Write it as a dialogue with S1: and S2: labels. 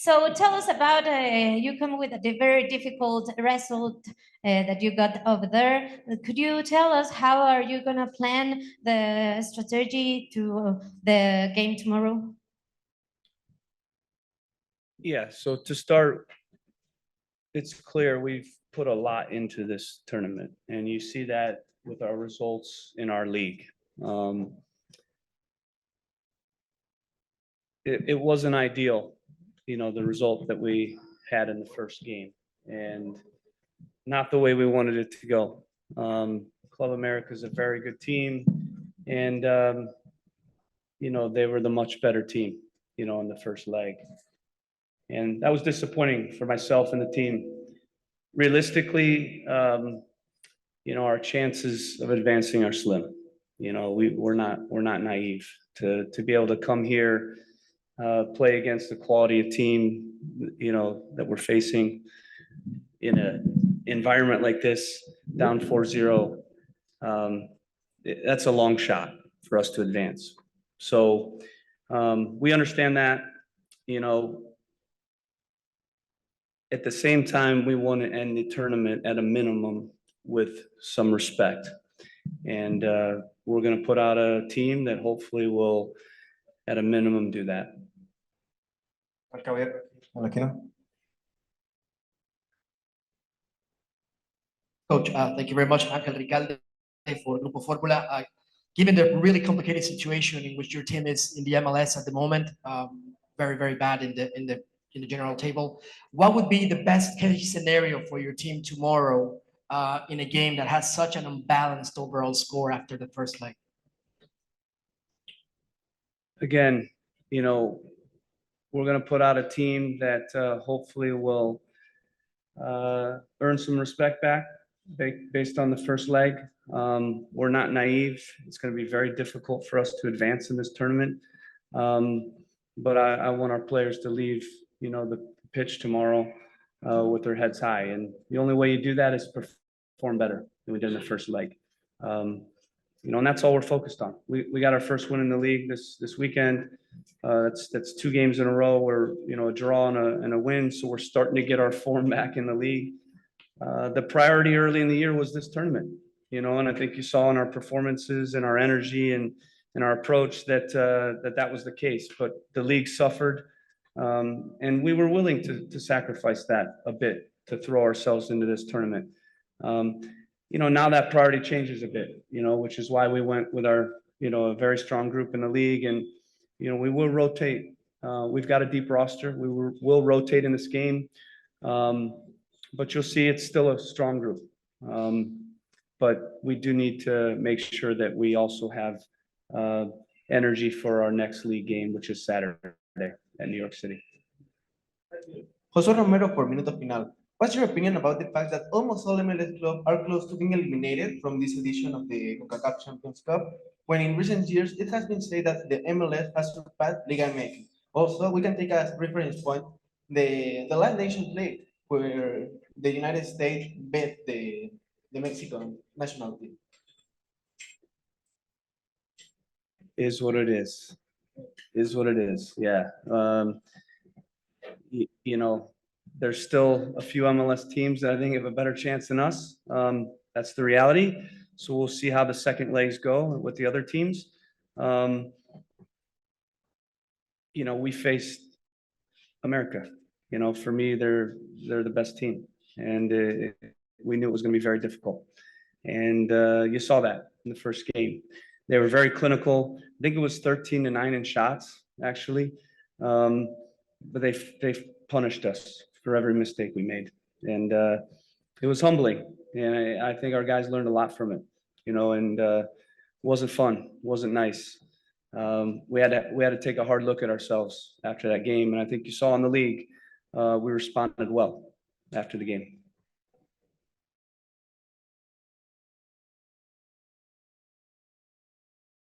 S1: So tell us about you come with a very difficult result that you got over there. Could you tell us how are you going to plan the strategy to the game tomorrow?
S2: Yeah, so to start, it's clear we've put a lot into this tournament, and you see that with our results in our league. It wasn't ideal, the result that we had in the first game, and not the way we wanted it to go. Club America is a very good team, and they were the much better team, in the first leg. And that was disappointing for myself and the team. Realistically, our chances of advancing are slim. We're not naive to be able to come here, play against the quality of team, that we're facing in an environment like this, down 4-0. That's a long shot for us to advance. So we understand that, at the same time, we want to end the tournament at a minimum with some respect. And we're going to put out a team that hopefully will, at a minimum, do that.
S3: Coach, thank you very much, Ángel Ricalde, for Grupo Fórmula. Given the really complicated situation in which your team is in the MLS at the moment, very, very bad in the general table, what would be the best case scenario for your team tomorrow in a game that has such an unbalanced overall score after the first leg?
S2: Again, we're going to put out a team that hopefully will earn some respect back based on the first leg. We're not naive. It's going to be very difficult for us to advance in this tournament. But I want our players to leave, the pitch tomorrow with their heads high. And the only way you do that is perform better than we did in the first leg. And that's all we're focused on. We got our first win in the league this weekend. That's 2 games in a row where, a draw and a win. So we're starting to get our form back in the league. The priority early in the year was this tournament, and I think you saw in our performances and our energy and our approach that was the case. But the league suffered, and we were willing to sacrifice that a bit to throw ourselves into this tournament. Now that priority changes a bit, which is why we went with our, a very strong group in the league, and we will rotate. We've got a deep roster. We'll rotate in this game. But you'll see it's still a strong group. But we do need to make sure that we also have energy for our next league game, which is Saturday at New York City.
S4: José Romero for Minuto Final. What's your opinion about the fact that almost all MLS clubs are close to being eliminated from this edition of the CONCACAF Champions Cup, when in recent years it has been said that the MLS has surpassed Liga MX? Also, we can take as reference point the last Nations League, where the United States beat the Mexican national team.
S2: Is what it is. Is what it is. Yeah. There's still a few MLS teams that I think have a better chance than us. That's the reality. So we'll see how the second legs go with the other teams. We faced America. For me, they're the best team, and we knew it was going to be very difficult. And you saw that in the first game. They were very clinical. I think it was 13-9 in shots, actually. But they punished us for every mistake we made, and it was humbling. And I think our guys learned a lot from it. And it wasn't fun. It wasn't nice. We had to take a hard look at ourselves after that game, and I think you saw in the league. We responded well after the game.